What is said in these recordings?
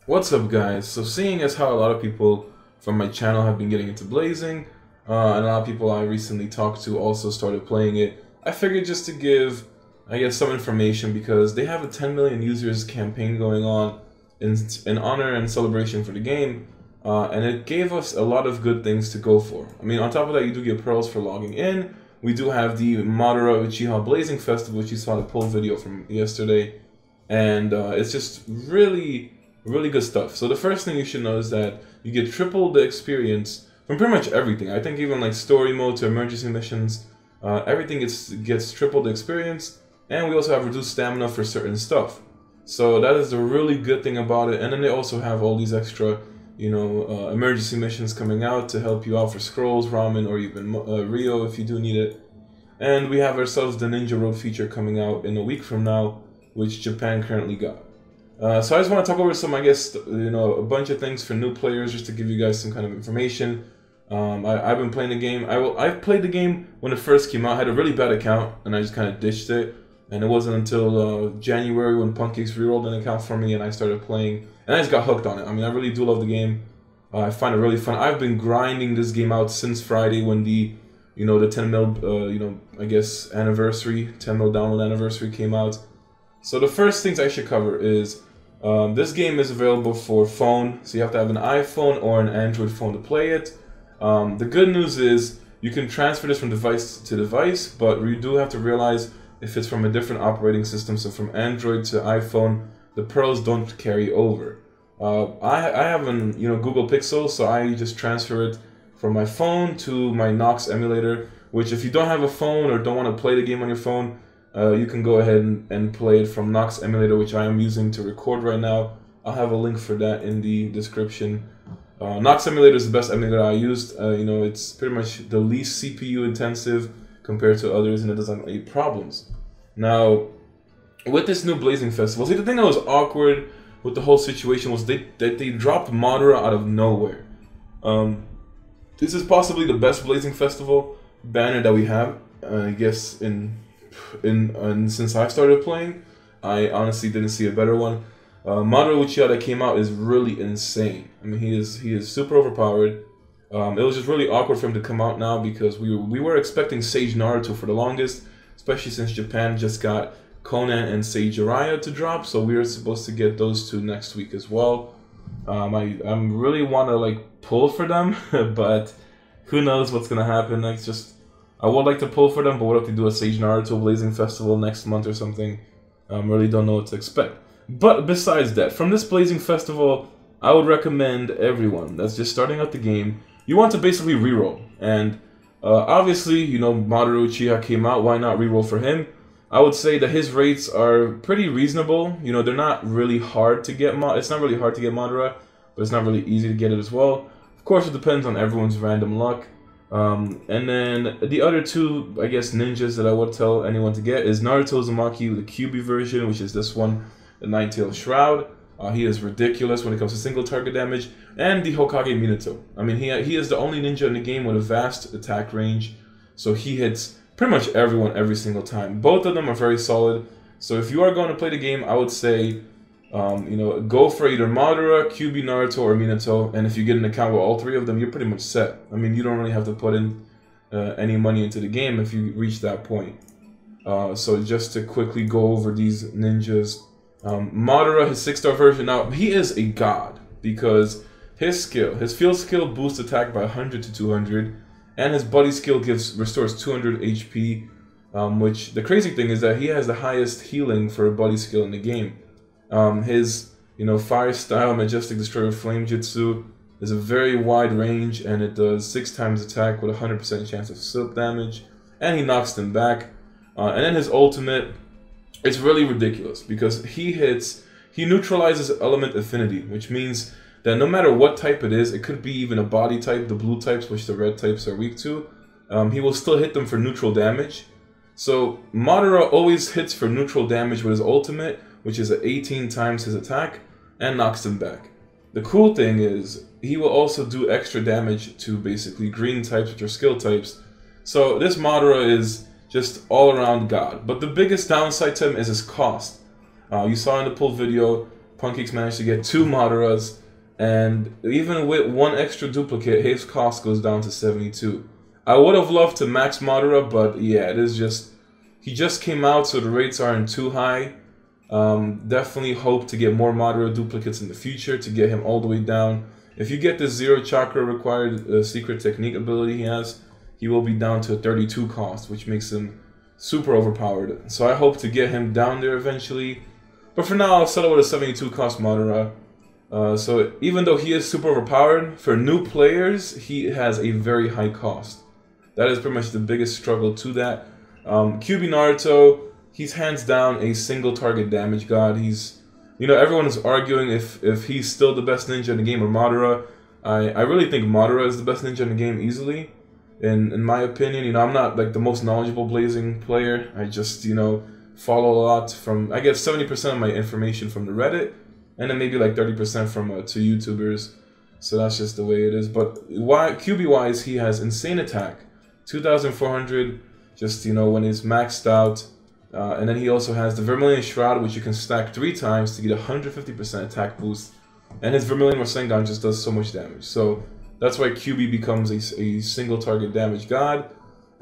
What's up, guys? So seeing as how a lot of people from my channel have been getting into Blazing, and a lot of people I recently talked to also started playing it, I figured just to give, I guess, some information because they have a 10 million users campaign going on in honor and celebration for the game, and it gave us a lot of good things to go for. I mean, on top of that, you do get pearls for logging in. We do have the Madara Uchiha Blazing Festival, which you saw the poll video from yesterday, and it's just really good stuff. So the first thing you should know is that you get triple the experience from pretty much everything. I think even like story mode to emergency missions, everything gets triple the experience, and we also have reduced stamina for certain stuff. So that is the really good thing about it. And then they also have all these extra, emergency missions coming out to help you out for scrolls, ramen, or even Rio if you do need it. And we have ourselves the Ninja Road feature coming out in a week from now, which Japan currently got. So I just want to talk over some, I guess, a bunch of things for new players, just to give you guys some kind of information. I've been playing the game. I've played the game when it first came out. I had a really bad account, and I just kind of ditched it. And it wasn't until January when Punkeeks rerolled an account for me, and I started playing. And I just got hooked on it. I mean, I really do love the game. I find it really fun. I've been grinding this game out since Friday when the 10 mil, I guess, anniversary, 10 mil download anniversary came out. So the first things I should cover is this game is available for phone, so you have to have an iPhone or an Android phone to play it. The good news is you can transfer this from device to device, but you do have to realize if it's from a different operating system, so from Android to iPhone, the pearls don't carry over. I have an Google Pixel, so I just transfer it from my phone to my Nox emulator, which if you don't have a phone or don't want to play the game on your phone, you can go ahead and play it from Nox emulator, which I am using to record right now. I'll have a link for that in the description. Nox emulator is the best emulator I used. It's pretty much the least CPU intensive compared to others, and it doesn't have any problems. Now, with this new Blazing Festival, see, the thing that was awkward with the whole situation was that they dropped Madara out of nowhere. This is possibly the best Blazing Festival banner that we have, I guess, since I've started playing. I honestly didn't see a better one. Madara Uchiha that came out is really insane. I mean, he is super overpowered. It was just really awkward for him to come out now because we were expecting Sage Naruto for the longest, especially since Japan just got Conan and Sage Jiraiya to drop, so we were supposed to get those two next week as well. I really want to pull for them, but who knows what's gonna happen. I would like to pull for them, but what if they do a Sage Naruto Blazing Festival next month or something? Really don't know what to expect. But besides that, from this Blazing Festival, I would recommend everyone that's just starting out the game, you want to basically reroll. And obviously, Madara Uchiha came out, why not reroll for him? I would say that his rates are pretty reasonable. They're not really hard to get. It's not really hard to get Madara, but it's not really easy to get it as well. Of course, it depends on everyone's random luck. And then the other two, I guess, ninjas that I would tell anyone to get is Naruto Uzumaki, the Kyubi version, which is this one, the Nine-Tailed Shroud. He is ridiculous when it comes to single target damage, and the Hokage Minato. I mean, he is the only ninja in the game with a vast attack range, so he hits pretty much everyone every single time. Both of them are very solid, so if you are going to play the game, I would say, go for either Madara, Kyubi Naruto, or Minato, and if you get an account with all three of them, you're pretty much set. I mean, you don't really have to put in any money into the game if you reach that point. So just to quickly go over these ninjas, Madara, his 6-star version, now he is a god because his field skill boosts attack by 100 to 200, and his buddy skill restores 200 HP, which the crazy thing is that he has the highest healing for a buddy skill in the game. His fire style Majestic Destroyer Flame Jutsu is a very wide range, and it does 6 times attack with a 100% chance of silk damage, and he knocks them back. And then his ultimate, it's really ridiculous because he neutralizes element affinity, which means that no matter what type it is, it could be even a body type, the blue types, which the red types are weak to, he will still hit them for neutral damage. So Madara always hits for neutral damage with his ultimate, which is 18 times his attack, and knocks them back. The cool thing is, he will also do extra damage to basically green types, which are skill types. So this Madara is just all around god. But the biggest downside to him is his cost. You saw in the pull video, Pancakes managed to get 2 Madaras, and even with 1 extra duplicate, his cost goes down to 72. I would have loved to max Madara, but yeah, it is just... He just came out, so the rates aren't too high. Definitely hope to get more Madara duplicates in the future to get him all the way down. If you get the 0 chakra required secret technique ability he has, he will be down to a 32 cost, which makes him super overpowered. So I hope to get him down there eventually. But for now, I'll settle with a 72 cost Madara. So even though he is super overpowered, for new players, he has a very high cost. That is pretty much the biggest struggle to that. Kyubi Naruto, he's hands down a single target damage god. He's, you know, everyone is arguing if he's still the best ninja in the game or Madara. I really think Madara is the best ninja in the game easily. In my opinion, you know, I'm not like the most knowledgeable blazing player. I just, you know, follow a lot from, I get 70% of my information from the Reddit, and then maybe like 30% from 2 YouTubers. So that's just the way it is. But QB wise, he has insane attack, 2,400. Just, you know, when it's maxed out. And then he also has the Vermilion Shroud, which you can stack 3 times to get 150% attack boost. And his Vermilion Rasengan just does so much damage. So that's why QB becomes a single target damage god.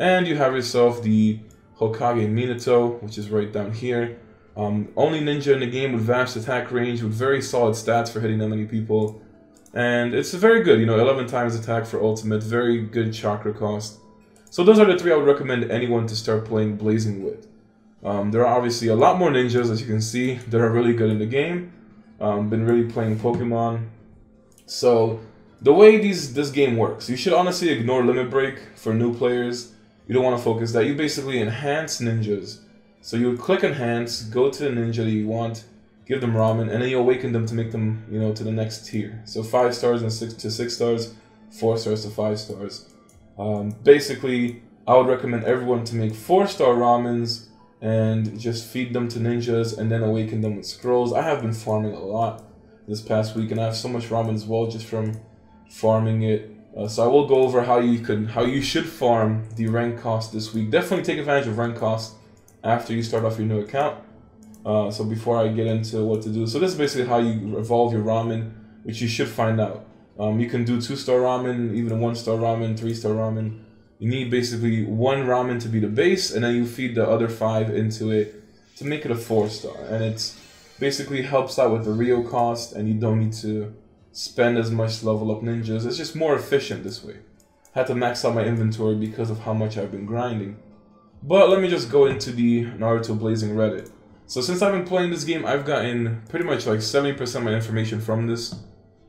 And you have yourself the Hokage Minato, which is right down here. Only ninja in the game with vast attack range, with very solid stats for hitting that many people. And it's very good, you know, 11 times attack for ultimate, very good chakra cost. So those are the 3 I would recommend anyone to start playing Blazing with. There are obviously a lot more ninjas, as you can see, that are really good in the game. Been really playing Pokemon. So the way this game works, you should honestly ignore Limit Break for new players. You don't want to focus that. You basically enhance ninjas. So you would click Enhance, go to the ninja that you want, give them Ramen, and then you awaken them to make them, you know, to the next tier. So 5 stars and 6 stars, 4 stars to 5 stars. Basically, I would recommend everyone to make 4-star ramens and just feed them to ninjas and then awaken them with scrolls. I have been farming a lot this past week, and I have so much ramen as well just from farming it. So I will go over how you should farm the rank cost this week. Definitely take advantage of rank cost after you start off your new account. So before I get into what to do, so this is basically how you evolve your ramen, which you should find out. You can do 2-star ramen, even 1-star ramen, 3-star ramen. You need basically 1 ramen to be the base, and then you feed the other 5 into it to make it a 4-star. And it's basically helps out with the Rio cost, and you don't need to spend as much to level up ninjas. It's just more efficient this way. Had to max out my inventory because of how much I've been grinding. But let me just go into the Naruto Blazing Reddit. So since I've been playing this game, I've gotten pretty much like 70% of my information from this.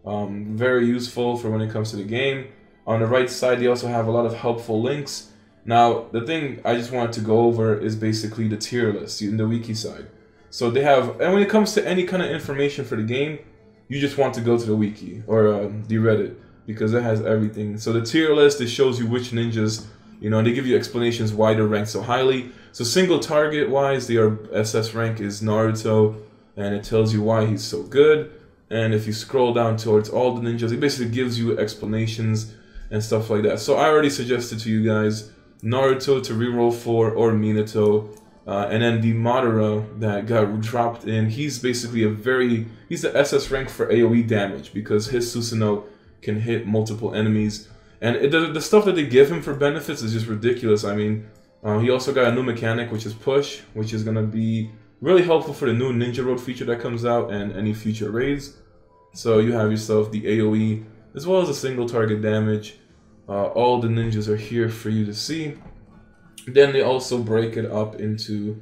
Very useful for when it comes to the game. On the right side, they also have a lot of helpful links. Now, the thing I just wanted to go over is basically the tier list in the wiki side. So they have, and when it comes to any kind of information for the game, you just want to go to the wiki or the Reddit because it has everything. So the tier list, it shows you which ninjas, you know, and they give you explanations why they're ranked so highly. So single target wise, their SS rank is Naruto, and it tells you why he's so good. And if you scroll down towards all the ninjas, it basically gives you explanations and stuff like that. So I already suggested to you guys Naruto to reroll for, or Minato. And then the Madara that got dropped in, he's basically he's the SS rank for AoE damage because his Susanoo can hit multiple enemies. And the stuff that they give him for benefits is just ridiculous. I mean, he also got a new mechanic, which is Push, which is going to be really helpful for the new Ninja Road feature that comes out and any future raids. So you have yourself the AoE, as well as the single target damage. All the ninjas are here for you to see. Then they also break it up into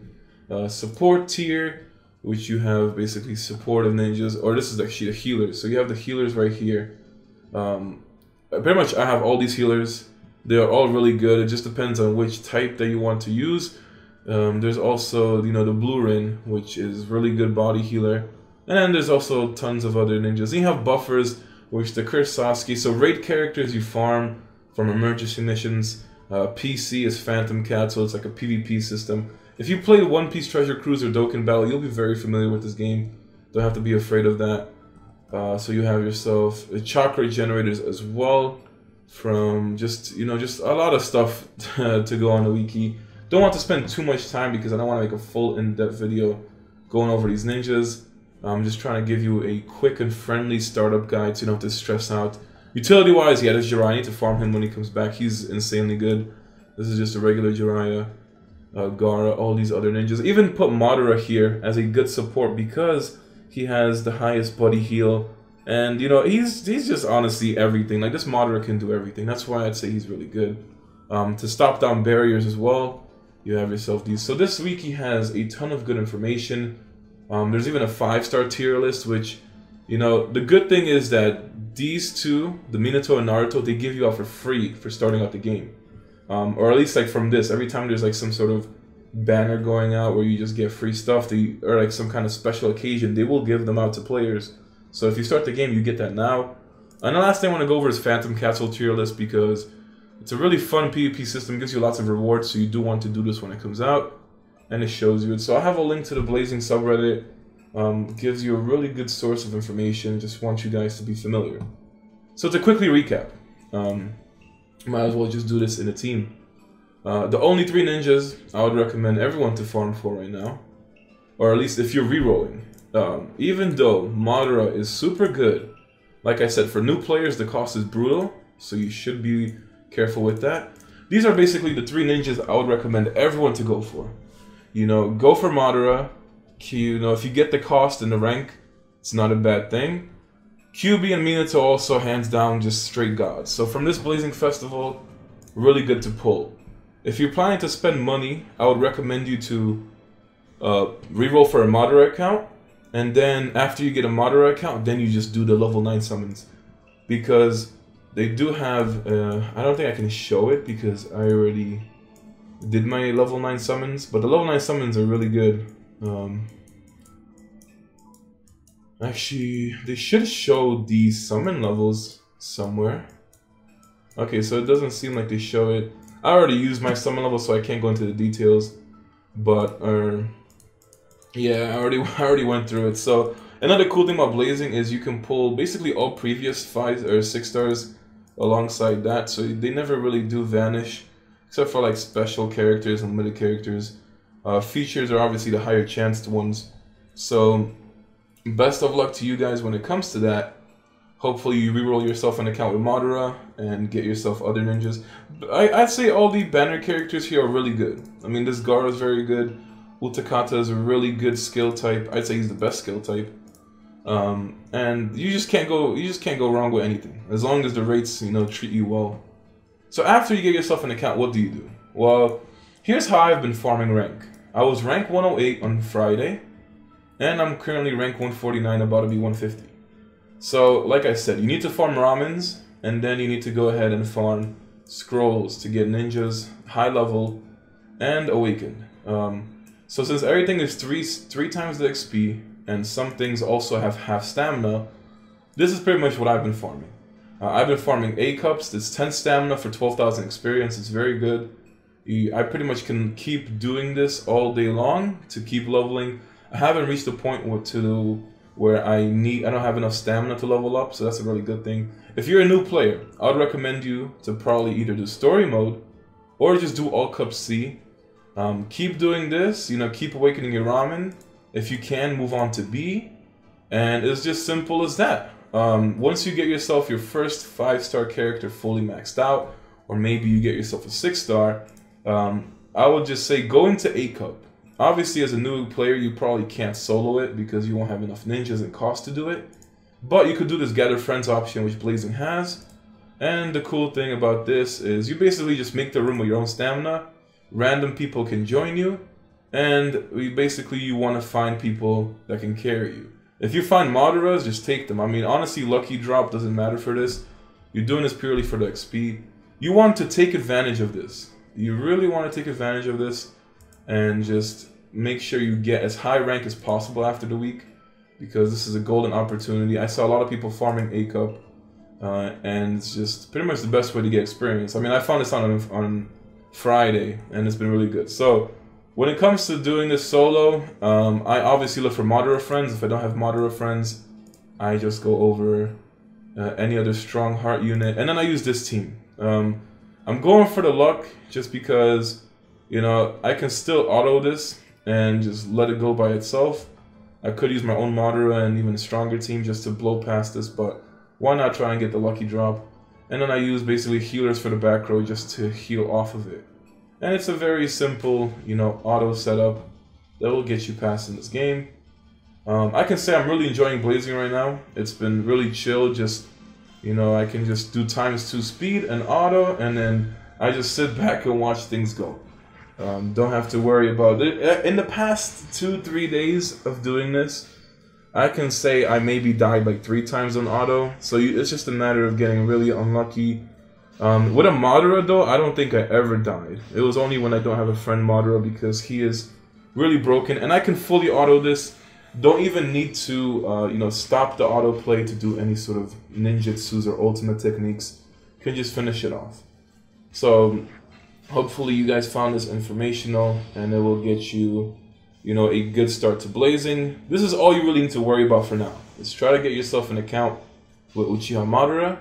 support tier, which you have basically supportive ninjas, or this is actually the healers. So you have the healers right here. Pretty much I have all these healers. They are all really good. It just depends on which type that you want to use. There's also, you know, the Blue Rin, which is really good body healer. And then there's also tons of other ninjas. And you have buffers, which the Curse Sasuke. So raid characters you farm from emergency missions. PC is Phantom Cat, so it's like a PvP system. If you play One Piece Treasure Cruise or Dokkan Battle, you'll be very familiar with this game. Don't have to be afraid of that. So you have yourself chakra generators as well, from just, you know, just a lot of stuff to go on the wiki. Don't want to spend too much time because I don't want to make a full in-depth video going over these ninjas. I'm just trying to give you a quick and friendly startup guide so you don't have to stress out. Utility-wise, yeah, this Jiraiya, I need to farm him when he comes back. He's insanely good. This is just a regular Jiraiya, Gaara, all these other ninjas. Even put Madara here as a good support because he has the highest body heal. And, you know, he's just honestly everything. Like, this Madara can do everything. That's why I'd say he's really good. To stop down barriers as well, you have yourself these. So this week he has a ton of good information. There's even a 5-star tier list, which, you know, the good thing is that these two, the Minato and Naruto, they give you out for free for starting out the game. Or at least like from this, every time there's like some sort of banner going out where you just get free stuff, or like some kind of special occasion, they will give them out to players. So if you start the game, you get that now. And the last thing I want to go over is Phantom Castle tier list because it's a really fun PvP system, gives you lots of rewards, so you do want to do this when it comes out. And it shows you it. So I have a link to the Blazing subreddit. Gives you a really good source of information. Just want you guys to be familiar. So to quickly recap, might as well just do this in a team. The only 3 ninjas I would recommend everyone to farm for right now, or at least if you're rerolling. Even though Madara is super good, like I said, for new players the cost is brutal, so you should be careful with that. These are basically the 3 ninjas I would recommend everyone to go for. You know, go for Madara. You know, if you get the cost and the rank, it's not a bad thing. Kyubi and Minato also hands down just straight gods. So from this Blazing Festival, really good to pull. If you're planning to spend money, I would recommend you to reroll for a Madara account. And then after you get a Madara account, then you just do the level 9 summons. Because they do have, I don't think I can show it because I already did my level 9 summons. But the level 9 summons are really good. Actually, they should show the summon levels somewhere. Okay, so it doesn't seem like they show it. I already used my summon level, so I can't go into the details. But, yeah, I already went through it. So, another cool thing about Blazing is you can pull basically all previous 5 or 6 stars alongside that. So they never really do vanish, except for like special characters and limited characters. Features are obviously the higher chanced ones. So, best of luck to you guys when it comes to that. Hopefully you reroll yourself an account with Madara and get yourself other ninjas. I'd say all the banner characters here are really good. I mean, this Gaara is very good. Utakata is a really good skill type. I'd say he's the best skill type. And you just can't go wrong with anything as long as the rates, you know, treat you well. So after you get yourself an account, what do? Well, here's how I've been farming rank. I was rank 108 on Friday, and I'm currently rank 149, about to be 150. So, like I said, you need to farm ramens, and then you need to go ahead and farm scrolls to get ninjas, high level, and awakened. So since everything is three times the XP, and some things also have half stamina, this is pretty much what I've been farming. I've been farming A cups. That's 10 stamina for 12,000 experience. It's very good. I pretty much can keep doing this all day long to keep leveling. I haven't reached the point where I don't have enough stamina to level up, so that's a really good thing. If you're a new player, I would recommend you to probably either do story mode or just do all cups C. Keep doing this, you know, keep awakening your ramen. If you can, move on to B, and it's just simple as that. Once you get yourself your first 5-star character fully maxed out, or maybe you get yourself a 6-star, I would just say go into A cup. Obviously, as a new player, you probably can't solo it because you won't have enough ninjas and cost to do it. But you could do this gather friends option, which Blazing has. And the cool thing about this is you basically just make the room with your own stamina. Random people can join you. And you want to find people that can carry you. If you find Madaras, just take them. I mean, honestly, lucky drop doesn't matter for this. You're doing this purely for the XP. You want to take advantage of this. You really want to take advantage of this. And just make sure you get as high rank as possible after the week, because this is a golden opportunity. I saw a lot of people farming A cup, and it's just pretty much the best way to get experience. I mean, I found this on Friday, and it's been really good. So when it comes to doing this solo, I obviously look for Madara friends. If I don't have Madara friends, I just go over any other strong heart unit, and then I use this team. I'm going for the luck just because, you know, I can still auto this and just let it go by itself. I could use my own Madara and even a stronger team just to blow past this, but why not try and get the lucky drop? And then I use basically healers for the back row just to heal off of it. And it's a very simple, you know, auto setup that will get you past in this game. I can say I'm really enjoying blazing right now. It's been really chill, just, you know, I can just do ×2 speed and auto, and then I just sit back and watch things go. Don't have to worry about it. In the past 2-3 days of doing this, I can say I maybe died like 3 times on auto, so it's just a matter of getting really unlucky. With a Madara though, I don't think I ever died. It was only when I don't have a friend Madara, because he is really broken, and I can fully auto this. Don't even need to, you know, stop the autoplay to do any sort of ninjutsus or ultimate techniques. You can just finish it off. So, hopefully you guys found this informational, and it will get you, you know, a good start to blazing. This is all you really need to worry about for now. Is try to get yourself an account with Uchiha Madara.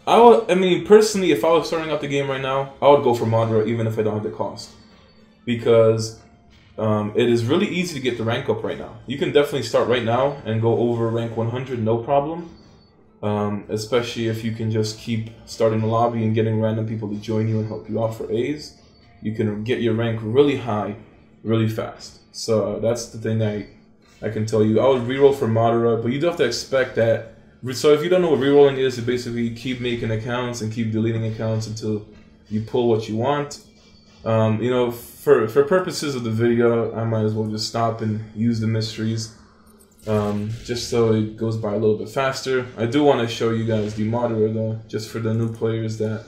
I mean, personally, if I was starting out the game right now, I would go for Madara even if I don't have the cost. Because it is really easy to get the rank up right now. You can definitely start right now and go over rank 100, no problem. Especially if you can just keep starting the lobby and getting random people to join you and help you out for A's. You can get your rank really high, really fast. So that's the thing I can tell you. I would reroll for Madara, but you do have to expect that. So if you don't know what rerolling is, you basically keep making accounts and keep deleting accounts until you pull what you want. You know, for purposes of the video, I might as well just stop and use the mysteries, just so it goes by a little bit faster. I do want to show you guys the Madara though, just for the new players that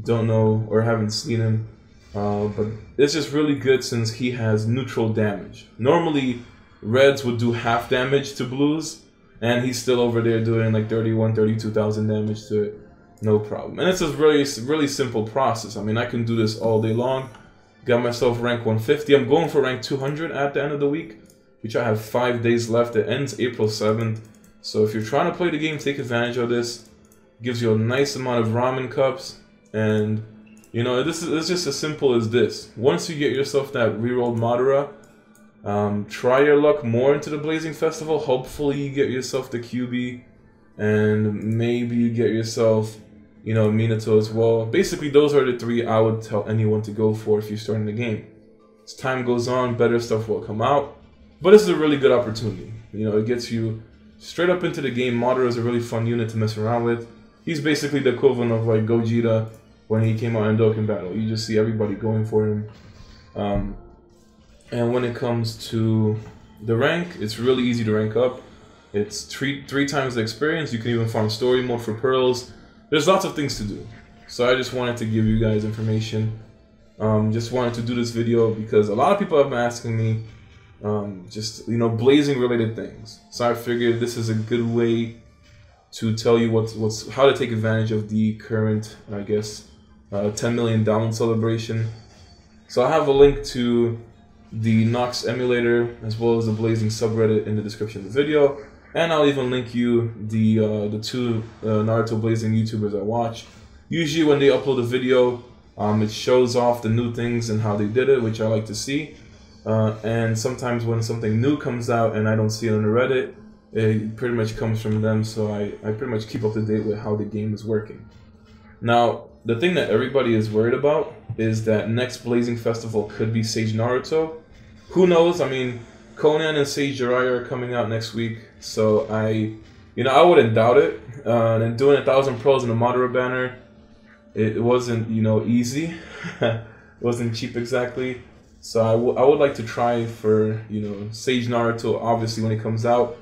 don't know or haven't seen him. But it's just really good since he has neutral damage. Normally, reds would do half damage to blues, and he's still over there doing like 32,000 damage to it. No problem. And it's a really simple process. I mean, I can do this all day long. Got myself rank 150. I'm going for rank 200 at the end of the week, which I have 5 days left. It ends April 7th. So if you're trying to play the game, take advantage of this. It gives you a nice amount of Ramen Cups. And, you know, it's just as simple as this. Once you get yourself that rerolled Madara, try your luck more into the Blazing Festival. Hopefully you get yourself the Kyubi, and maybe you get yourself, you know, Minato as well. Basically, those are the 3 I would tell anyone to go for if you're starting the game. As time goes on, better stuff will come out. But this is a really good opportunity. You know, it gets you straight up into the game. Madara is a really fun unit to mess around with. He's basically the equivalent of like Gogeta when he came out in Dokkan Battle. You just see everybody going for him. And when it comes to the rank, it's really easy to rank up. It's three times the experience. You can even farm story mode for pearls. There's lots of things to do. So I just wanted to give you guys information. Just wanted to do this video because a lot of people have been asking me just, you know, blazing related things. So I figured this is a good way to tell you how to take advantage of the current, I guess, 10 million download celebration. So I have a link to the Nox emulator as well as the blazing subreddit in the description of the video. And I'll even link you the 2 Naruto blazing YouTubers I watch. Usually when they upload a video, it shows off the new things and how they did it, which I like to see. And sometimes when something new comes out and I don't see it on the Reddit, it pretty much comes from them, so I pretty much keep up to date with how the game is working. Now, the thing that everybody is worried about is that next Blazing Festival could be Sage Naruto. Who knows? I mean, Conan and Sage Jiraiya are coming out next week, so I wouldn't doubt it. And doing 1,000 pros in a Madara banner, it wasn't, you know, easy. It wasn't cheap exactly. So I would like to try for, you know, Sage Naruto, obviously, when it comes out.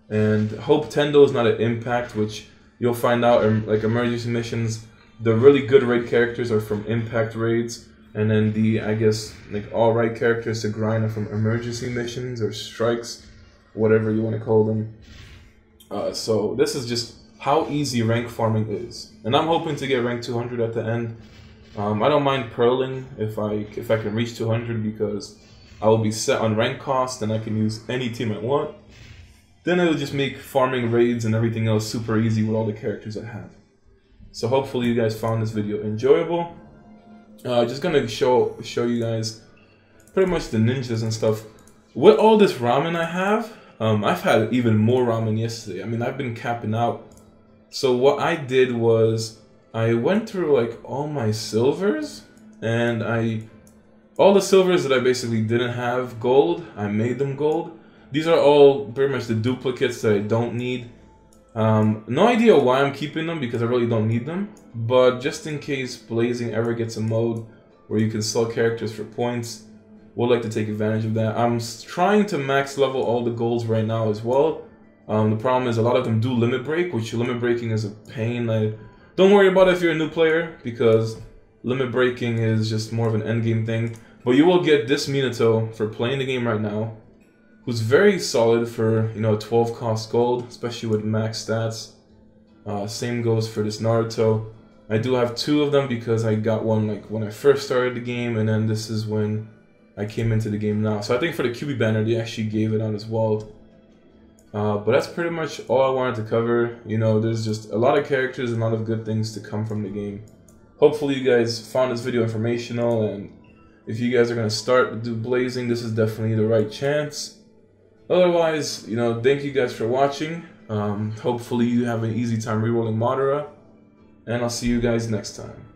And hope Tendo is not an Impact, which you'll find out, like, emergency missions. The really good raid characters are from Impact raids. And then the, I guess, like, alright characters to grind are from emergency missions or strikes, whatever you want to call them. So this is just how easy rank farming is. And I'm hoping to get rank 200 at the end. I don't mind pearling if I can reach 200 because I will be set on rank cost and I can use any team I want. Then it'll just make farming raids and everything else super easy with all the characters I have. So hopefully you guys found this video enjoyable. Just gonna show you guys pretty much the ninjas and stuff. with all this ramen I have, I've had even more ramen yesterday. I mean, I've been capping out. So what I did was I went through like all my silvers, and all the silvers that I basically didn't have gold, I made them gold. These are all pretty much the duplicates that I don't need. No idea why I'm keeping them, because I really don't need them. But just in case Blazing ever gets a mode where you can sell characters for points, would like to take advantage of that. I'm trying to max level all the golds right now as well. The problem is a lot of them do limit break, which limit breaking is a pain. Don't worry about it if you're a new player, because limit breaking is just more of an endgame thing. But you will get this Minato for playing the game right now, who's very solid for, you know, 12 cost gold, especially with max stats. Same goes for this Naruto. I do have 2 of them because I got one like when I first started the game, and then this is when I came into the game now. So I think for the Kyubi banner, they actually gave it out as well. But that's pretty much all I wanted to cover. You know, there's just a lot of characters and a lot of good things to come from the game. Hopefully you guys found this video informational, and if you guys are going to start to do Blazing, this is definitely the right chance. Otherwise, you know, thank you guys for watching. Hopefully you have an easy time rerolling Madara, and I'll see you guys next time.